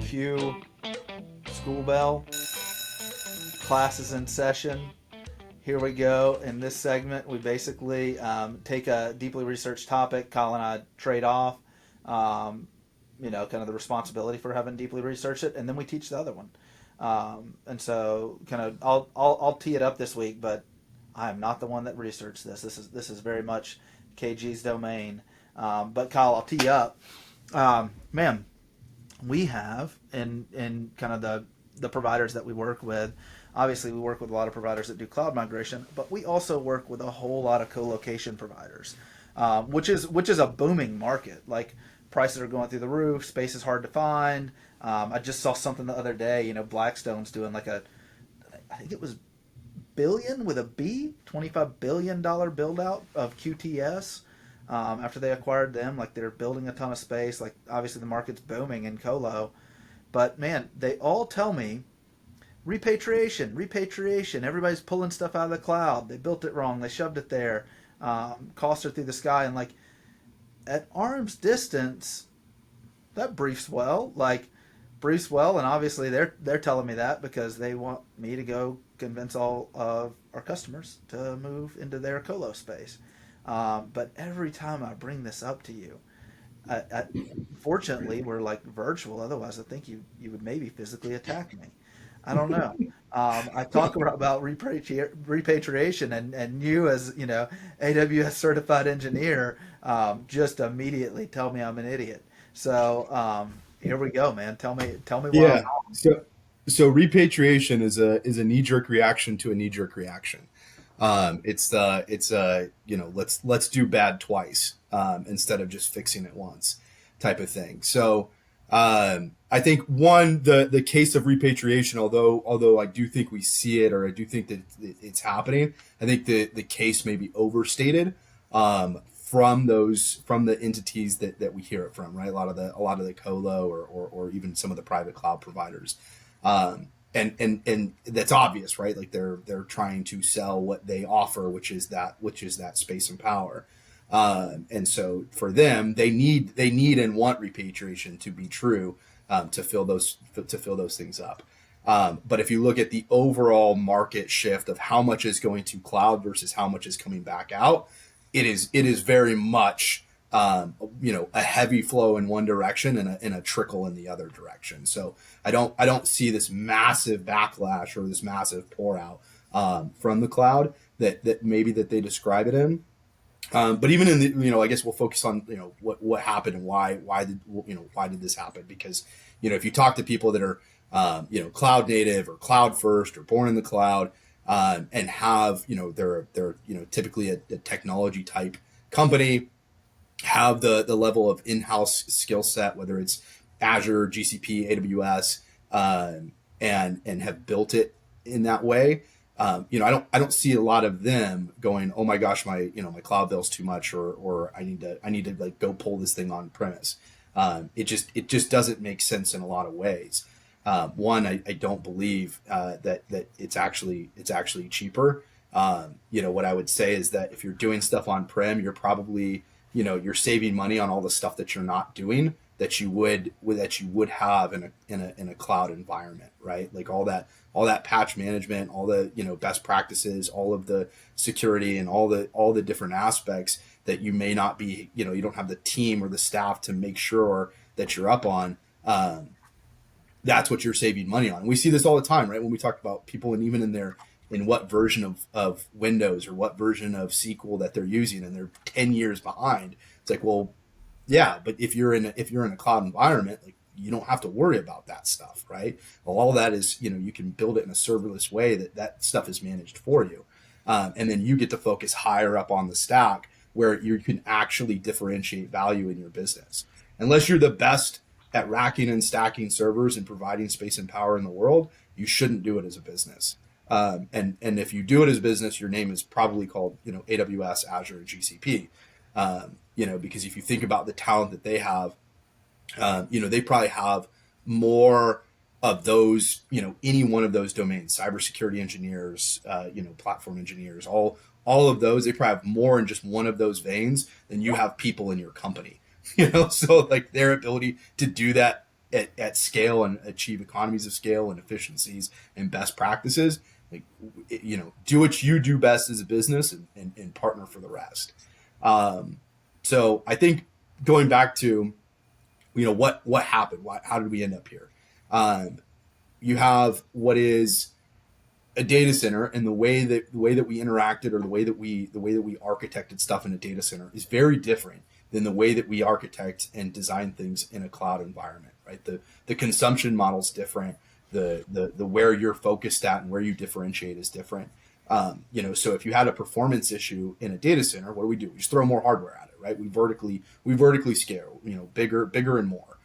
Cue school bell. Class is in session. Here we go. In this segment, we basically take a deeply researched topic. Kyle and I trade off, um, kind of the responsibility for having deeply researched it, and then we teach the other one. And so, kind of, I'll tee it up this week, but I am not the one that researched this. This is very much KG's domain. But Kyle, I'll tee you up. Man, we have in kind of the providers that we work with. Obviously, we work with a lot of providers that do cloud migration, but we also work with a whole lot of co-location providers, which is a booming market. Like, prices are going through the roof, space is hard to find. I just saw something the other day. Blackstone's doing like I think it was billion with a B, $25 billion build out of QTS. After they acquired them, like, they're building a ton of space. Like, obviously the market's booming in colo, but man, they all tell me repatriation. Everybody's pulling stuff out of the cloud. They built it wrong. They shoved it there. Costs are through the sky, and like at arm's distance, that briefs well. And obviously they're telling me that because they want me to go convince all of our customers to move into their colo space. But every time I bring this up to you, fortunately we're like virtual. Otherwise, I think you would maybe physically attack me. I don't know. I talk about repatriation, and you, as AWS certified engineer, just immediately tell me I'm an idiot. So here we go, man. Tell me why I'm Yeah. wrong. So repatriation is a knee jerk reaction to a knee jerk reaction. Let's do bad twice instead of just fixing it once, type of thing. So I think the case of repatriation, although I do think we see it, or I do think that it's happening, I think the case may be overstated from the entities that we hear it from, right? A lot of the colo or even some of the private cloud providers. And that's obvious, right? Like they're trying to sell what they offer, which is that space and power. And so for them, they need and want repatriation to be true, to fill those things up. But if you look at the overall market shift of how much is going to cloud versus how much is coming back out, it is very much a heavy flow in one direction and a trickle in the other direction. So I don't see this massive backlash or this massive pour out from the cloud that maybe that they describe it in. But even in I guess we'll focus on what happened and why did this happen? Because if you talk to people that are cloud native or cloud first or born in the cloud, and have they're typically a technology type company, have the level of in-house skill set, whether it's Azure, GCP, AWS, and have built it in that way. I don't see a lot of them going, oh my gosh, my cloud bill's too much, or I need to like go pull this thing on premise. It just doesn't make sense in a lot of ways. One, I don't believe that it's actually cheaper. What I would say is that if you're doing stuff on prem, you're probably you're saving money on all the stuff that you're not doing that you would have in a cloud environment, right? Like all that patch management, all the best practices, all of the security, and all the different aspects that you may not be you don't have the team or the staff to make sure that you're up on. That's what you're saving money on. We see this all the time, right? When we talk about people, and even in what version of Windows or what version of SQL that they're using, and they're 10 years behind. It's like, well, yeah, but if you're in a cloud environment, like, you don't have to worry about that stuff, right? Well, all that is, you can build it in a serverless way that stuff is managed for you. And then you get to focus higher up on the stack where you can actually differentiate value in your business. Unless you're the best at racking and stacking servers and providing space and power in the world, you shouldn't do it as a business. And if you do it as a business, your name is probably called AWS, Azure, and GCP. Because if you think about the talent that they have, they probably have more of those, any one of those domains, cybersecurity engineers, platform engineers, all of those, they probably have more in just one of those veins than you have people in your company. So like their ability to do that at scale and achieve economies of scale and efficiencies and best practices, like, do what you do best as a business, and partner for the rest. So I think going back to, what happened, how did we end up here? You have what is a data center, and the way that we interacted, or the way that we architected stuff in a data center is very different than the way that we architect and design things in a cloud environment, right? The consumption model is different. The where you're focused at and where you differentiate is different. So if you had a performance issue in a data center, what do? We just throw more hardware at it, right? We vertically scale, bigger and more.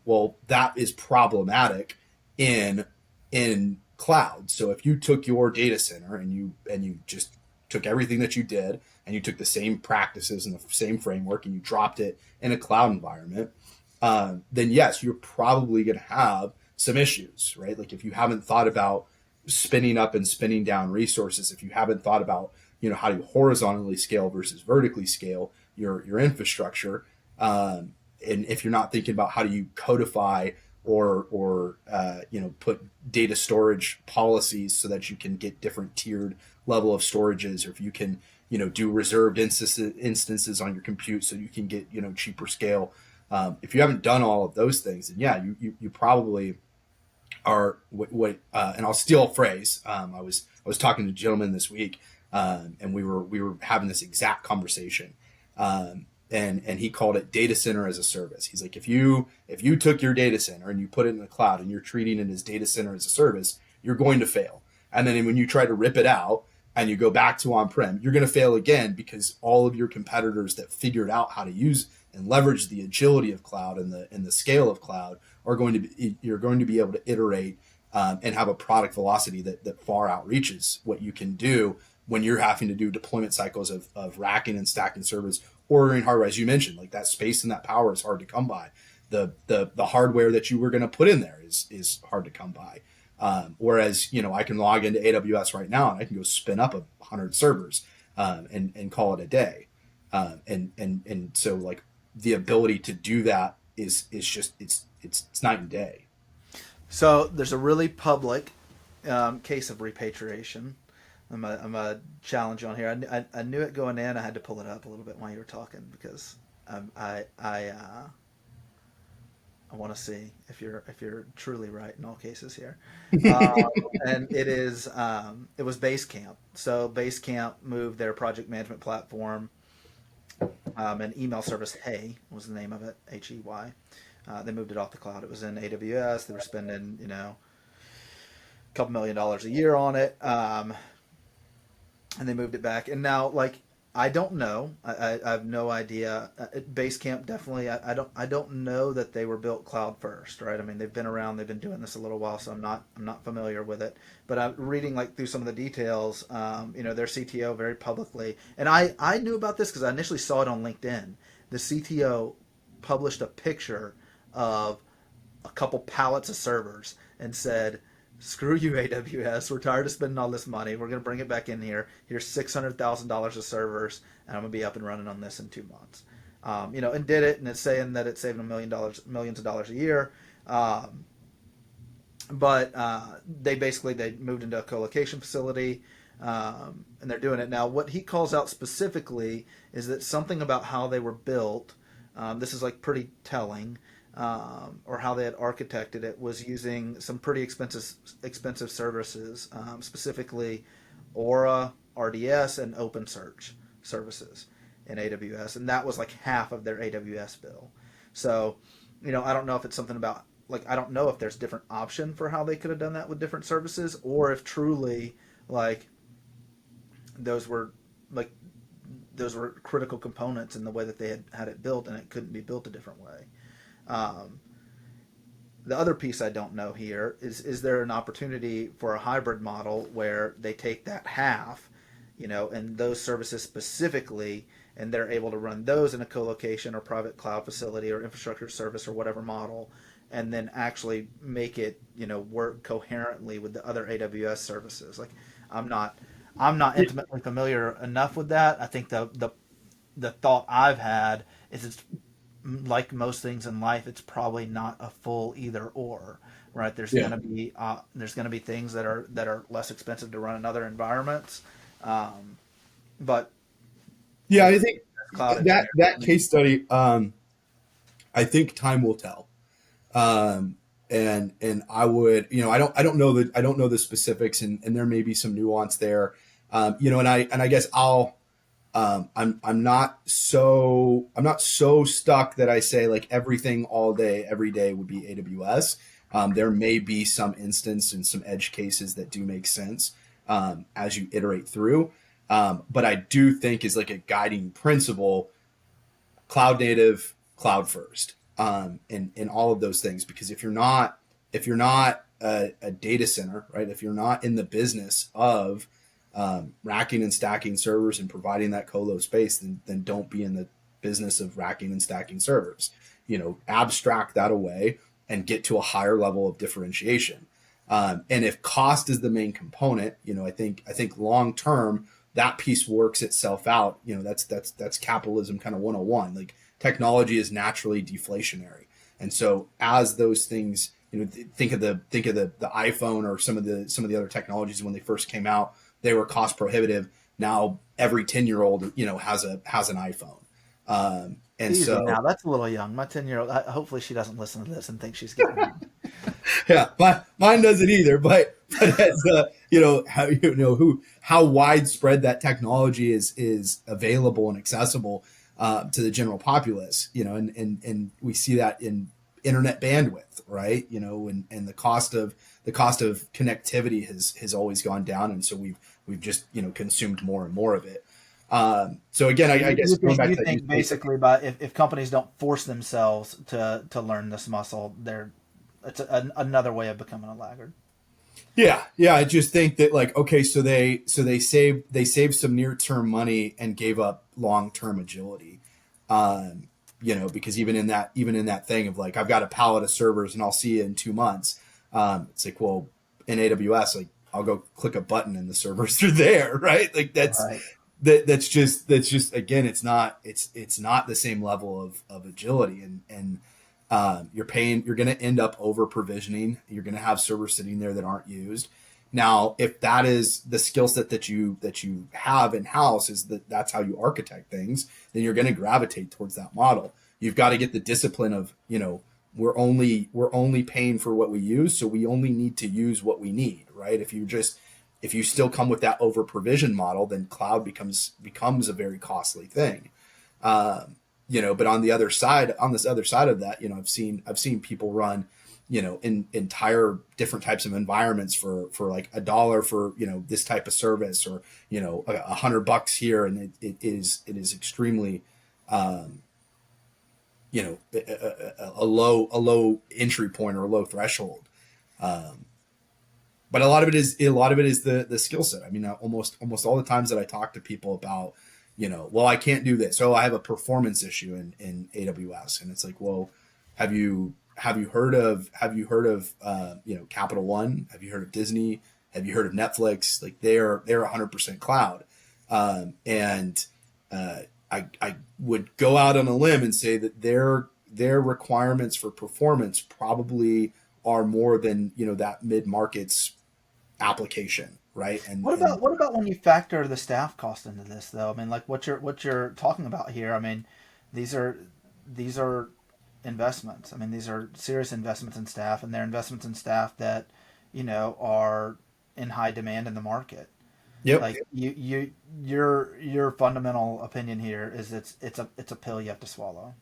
Well, that is problematic in cloud. So if you took your data center and you just took everything that you did, and you took the same practices and the same framework, and you dropped it in a cloud environment, then yes, you're probably going to have some issues, right? Like, if you haven't thought about spinning up and spinning down resources, if you haven't thought about, how you horizontally scale versus vertically scale your infrastructure, and if you're not thinking about how do you codify or put data storage policies so that you can get different tiered level of storages, or if you can do reserved instances on your compute so you can get cheaper scale. If you haven't done all of those things, then yeah, you probably are and I'll steal a phrase. I was talking to a gentleman this week, and we were having this exact conversation. And he called it data center as a service. He's like, if you took your data center and you put it in the cloud and you're treating it as data center as a service, you're going to fail. And then when you try to rip it out and you go back to on-prem, you're going to fail again, because all of your competitors that figured out how to use and leverage the agility of cloud and the scale of cloud you're going to be able to iterate, and have a product velocity that far outreaches what you can do when you're having to do deployment cycles of racking and stacking servers, ordering hardware. As you mentioned, like, that space and that power is hard to come by. The hardware that you were going to put in there is hard to come by. Whereas, I can log into AWS right now and I can go spin up 100 servers, and call it a day. And so, like, the ability to do that is just, it's night and day. So there's a really public case of repatriation. I'm a challenge on here. I knew it going in. I had to pull it up a little bit while you were talking, because I want to see if you're truly right in all cases here. And it was Basecamp. So Basecamp moved their project management platform, and email service. Hey was the name of it. HEY. They moved it off the cloud. It was in AWS. They were spending a couple $1 million a year on it. And they moved it back. And now, like, I don't know. I have no idea. Basecamp definitely. I don't know that they were built cloud first, right? I mean, they've been around. They've been doing this a little while, so I'm not familiar with it. But I'm reading, like, through some of the details. Their CTO very publicly, and I knew about this because I initially saw it on LinkedIn. The CTO published a picture of a couple pallets of servers and said, screw you, AWS. We're tired of spending all this money. We're going to bring it back in here. Here's $600,000 of servers, and I'm going to be up and running on this in 2 months. And did it, and it's saying that it's saving millions of dollars a year. But they moved into a co-location facility, and they're doing it now. What he calls out specifically is that something about how they were built. This is, like, pretty telling. Or how they had architected it, was using some pretty expensive services, specifically Aura, RDS, and OpenSearch services in AWS, and that was like half of their AWS bill. So, I don't know if it's something about, like, I don't know if there's different option for how they could have done that with different services, or if truly, like, those were critical components in the way that they had it built, and it couldn't be built a different way. The other piece I don't know here is there an opportunity for a hybrid model where they take that half, and those services specifically, and they're able to run those in a co-location or private cloud facility or infrastructure service or whatever model, and then actually make it, work coherently with the other AWS services. Like, I'm not intimately familiar enough with that. I think the thought I've had is it's like most things in life, it's probably not a full either or, right? Yeah. There's gonna be things that are less expensive to run in other environments, but Yeah, as, I as think cloud engineer, that case study, I think time will tell. And I would, I don't know I don't know the specifics, and there may be some nuance there. And I guess I'm not so stuck that I say like everything all day every day would be AWS. There may be some instance and some edge cases that do make sense as you iterate through. But I do think is like a guiding principle, cloud native, cloud first, in all of those things. Because if you're not a data center, right? If you're not in the business of racking and stacking servers and providing that colo space, then don't be in the business of racking and stacking servers. Abstract that away and get to a higher level of differentiation. And if cost is the main component, I think long term that piece works itself out. That's capitalism kind of 101. Like technology is naturally deflationary, and so as those things, think of the iPhone or some of the other technologies when they first came out, they were cost prohibitive. Now every 10-year-old has an iPhone, and easy so now. That's a little young. My 10-year-old. Hopefully, she doesn't listen to this and think she's getting young. yeah, mine doesn't either. But as how widespread that technology is available and accessible to the general populace, and we see that in internet bandwidth, right? And the cost of connectivity has always gone down, and so we've just consumed more and more of it. So again, So I guess going back you to that use think case, basically, by if companies don't force themselves to learn this muscle, it's another way of becoming a laggard. yeah, I just think that like okay, so they saved some near term money and gave up long term agility. Because even in that thing of like I've got a pallet of servers and I'll see you in 2 months. It's like, well, in AWS, like I'll go click a button and the servers are there, right? Like Right. that's just again, it's not the same level of agility, and you're going to end up over provisioning. You're going to have servers sitting there that aren't used. Now, if that is the skill set that you have in house, is that's how you architect things, then you're going to gravitate towards that model. You've got to get the discipline of we're only paying for what we use, so we only need to use what we need, right? If you still come with that over provision model, then cloud becomes a very costly thing. But on this other side of that, I've seen people run, in entire different types of environments for like $1 for, this type of service, or, $100 here. And it is extremely, a low entry point or a low threshold. But a lot of it is the skill set. I mean, almost all the times that I talk to people about, well, I can't do this. So I have a performance issue in AWS, and it's like, well, have you heard of Capital One? Have you heard of Disney? Have you heard of Netflix? Like they're 100% cloud, and I would go out on a limb and say that their requirements for performance probably are more than that mid market's application, right? And What about when you factor the staff cost into this, though? I mean, like what you're talking about here. I mean, these are these are investments. I mean, these are serious investments in staff, and they're investments in staff that are in high demand in the market. yep, Like your fundamental opinion here is it's a pill you have to swallow,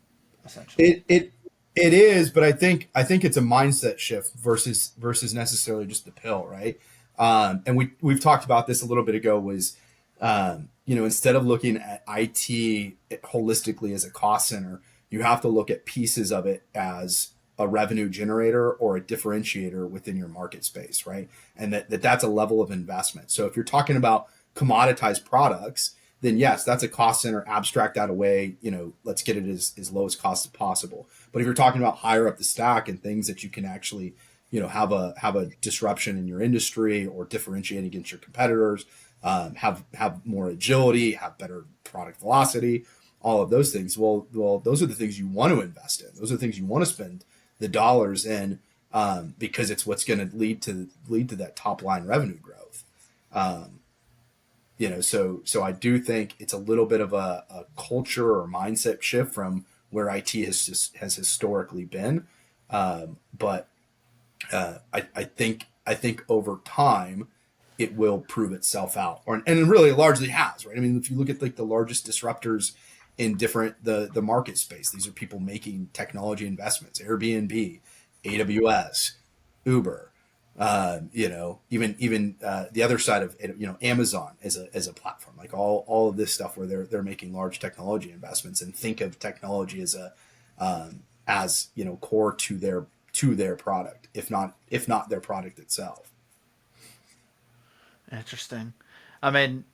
essentially. it is, but I think it's a mindset shift versus necessarily just the pill, right? And we've talked about this a little bit ago. Was instead of looking at IT holistically as a cost center, you have to look at pieces of it as a revenue generator or a differentiator within your market space, right? And that's a level of investment. So if you're talking about commoditized products, then yes, that's a cost center. Abstract that away. Let's get it as low as cost as possible. But if you're talking about higher up the stack and things that you can actually, have a disruption in your industry or differentiate against your competitors, have more agility, have better product velocity, all of those things. Well, those are the things you want to invest in. Those are the things you want to spend the dollars in, because it's what's going to lead to that top line revenue growth. Um, so I do think it's a little bit of a culture or mindset shift from where IT has historically been. But I think over time it will prove itself out, and it really largely has, right? I mean, if you look at like the largest disruptors in different the market space, these are people making technology investments: Airbnb, AWS, Uber. Even the other side of it, Amazon as a platform, like all of this stuff where they're making large technology investments and think of technology as core to their product, if not their product itself. Interesting. I mean,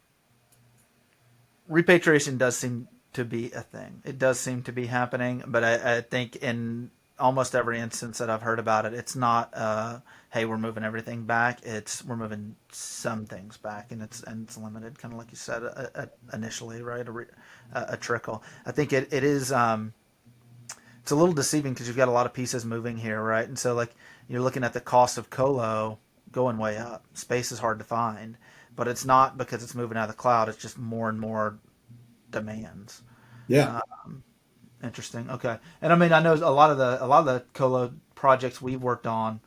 repatriation does seem to be a thing. It does seem to be happening, but I think in almost every instance that I've heard about it, it's not, hey, we're moving everything back. It's we're moving some things back, and it's limited, kind of like you said initially, right? A trickle. I think it is. It's a little deceiving because you've got a lot of pieces moving here, right? And so like you're looking at the cost of colo going way up. Space is hard to find, but it's not because it's moving out of the cloud. It's just more and more demands. Yeah. Uh, Interesting. Okay. And I mean, I know a lot of the colo projects we've worked on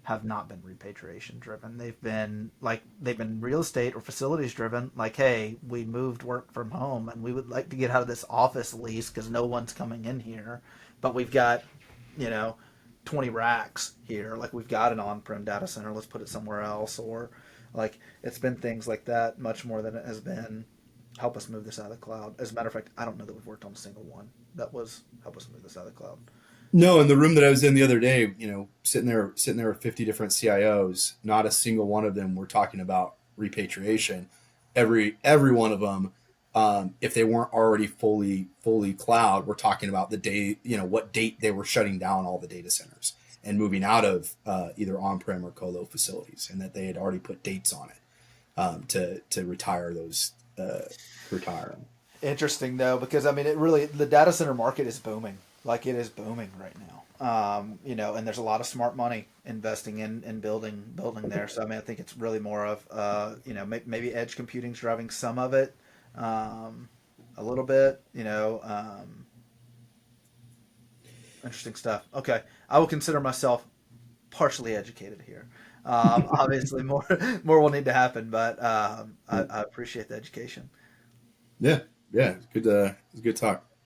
have not been repatriation driven. They've been real estate or facilities driven. Like, hey, we moved work from home and we would like to get out of this office lease because no one's coming in here, but we've got, you know, 20 racks here. Like we've got an on-prem data center. Let's put it somewhere else. Or like it's been things like that much more than it has been help us move this out of the cloud. As a matter of fact, I don't know that we've worked on a single one that was help us move this out of the cloud. No, in the room that I was in the other day, sitting there with 50 different CIOs, not a single one of them were talking about repatriation. Every one of them, if they weren't already fully cloud, we're talking about the day, what date they were shutting down all the data centers and moving out of either on-prem or colo facilities, and that they had already put dates on it, to retire those, retire them. Interesting though, because I mean, the data center market is booming. Like it is booming right now. And there's a lot of smart money investing in building there. So I mean, I think it's really more of maybe edge computing's driving some of it, a little bit. Interesting stuff. Okay, I will consider myself partially educated here. Obviously, more will need to happen, but I appreciate the education. Yeah, yeah, it's good. It's a good talk.